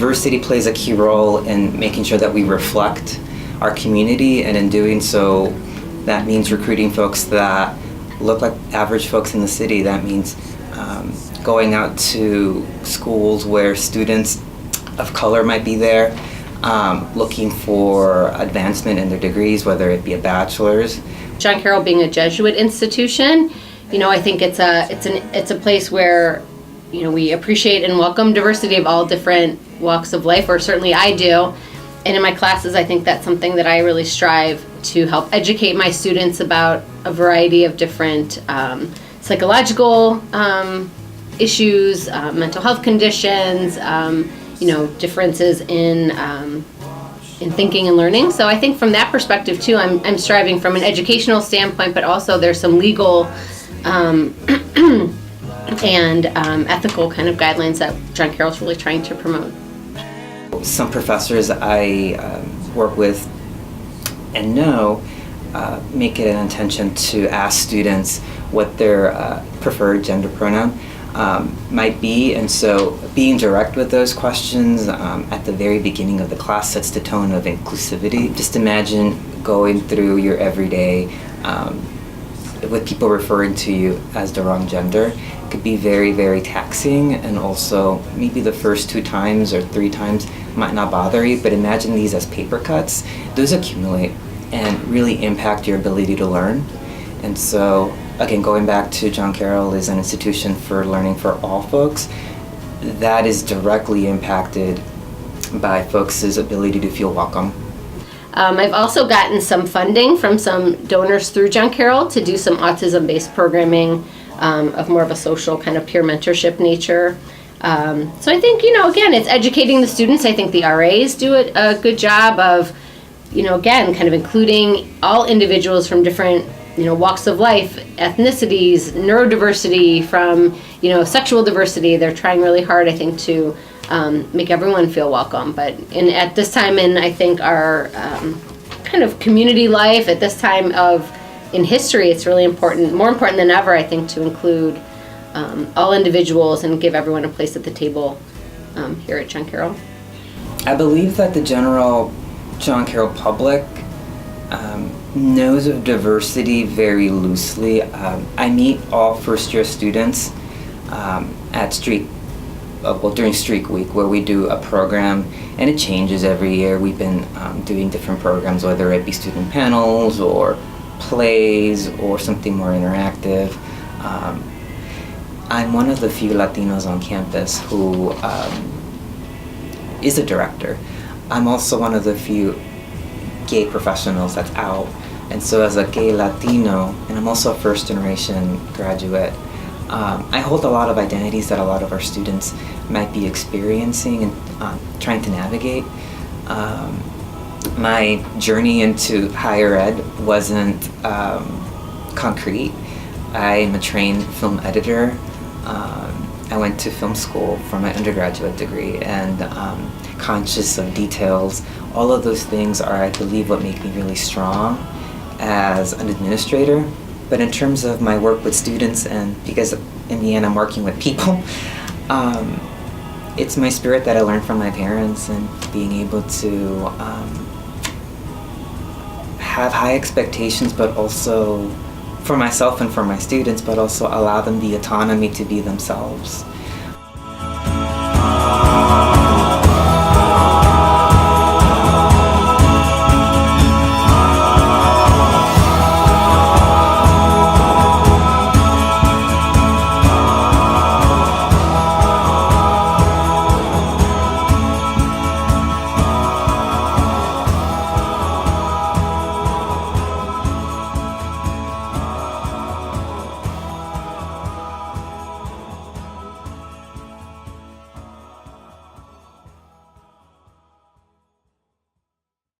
diversity plays a key role in making sure that we reflect our community, and in doing so, that means recruiting folks that look like average folks in the city. That means going out to schools where students of color might be there, looking for advancement in their degrees, whether it be a bachelor's. John Carroll being a Jesuit institution, I think it's a place where, we appreciate and welcome diversity of all different walks of life, or certainly I do. And in my classes, I think that's something that I really strive to help educate my students about a variety of different psychological issues, mental health conditions, differences in thinking and learning. So I think from that perspective too, I'm striving from an educational standpoint, but also there's some legal and ethical kind of guidelines that John Carroll's really trying to promote. Some professors I work with and know make it an intention to ask students what their preferred gender pronoun might be, and so being direct with those questions at the very beginning of the class sets the tone of inclusivity. Just imagine going through your everyday with people referring to you as the wrong gender. It could be very, very taxing, and also maybe the first 2 times or 3 times might not bother you, but imagine these as paper cuts. Those accumulate and really impact your ability to learn. And so, again, going back to John Carroll is an institution for learning for all folks. That is directly impacted by folks' ability to feel welcome. I've also gotten some funding from some donors through John Carroll to do some autism-based programming of more of a social kind of peer mentorship nature. So I think, again, it's educating the students. I think the RAs do a good job of, again, kind of including all individuals from different, walks of life, ethnicities, neurodiversity, from, sexual diversity. They're trying really hard, I think, to make everyone feel welcome. But at this time in, I think, our kind of community life, at this time in history, it's really important, more important than ever, I think, to include all individuals and give everyone a place at the table here at John Carroll. I believe that the general John Carroll public knows of diversity very loosely. I meet all first-year students at during Streak Week, where we do a program, and it changes every year. We've been doing different programs, whether it be student panels or plays or something more interactive. I'm one of the few Latinos on campus who is a director. I'm also one of the few gay professionals that's out. And so as a gay Latino, and I'm also a first generation graduate, I hold a lot of identities that a lot of our students might be experiencing and trying to navigate. My journey into higher ed wasn't concrete. I am a trained film editor. I went to film school for my undergraduate degree, and conscious of details. All of those things are, I believe, what make me really strong as an administrator. But in terms of my work with students, and because in the end I'm working with people, it's my spirit that I learned from my parents, and being able to have high expectations, but also for myself and for my students, but also allow them the autonomy to be themselves.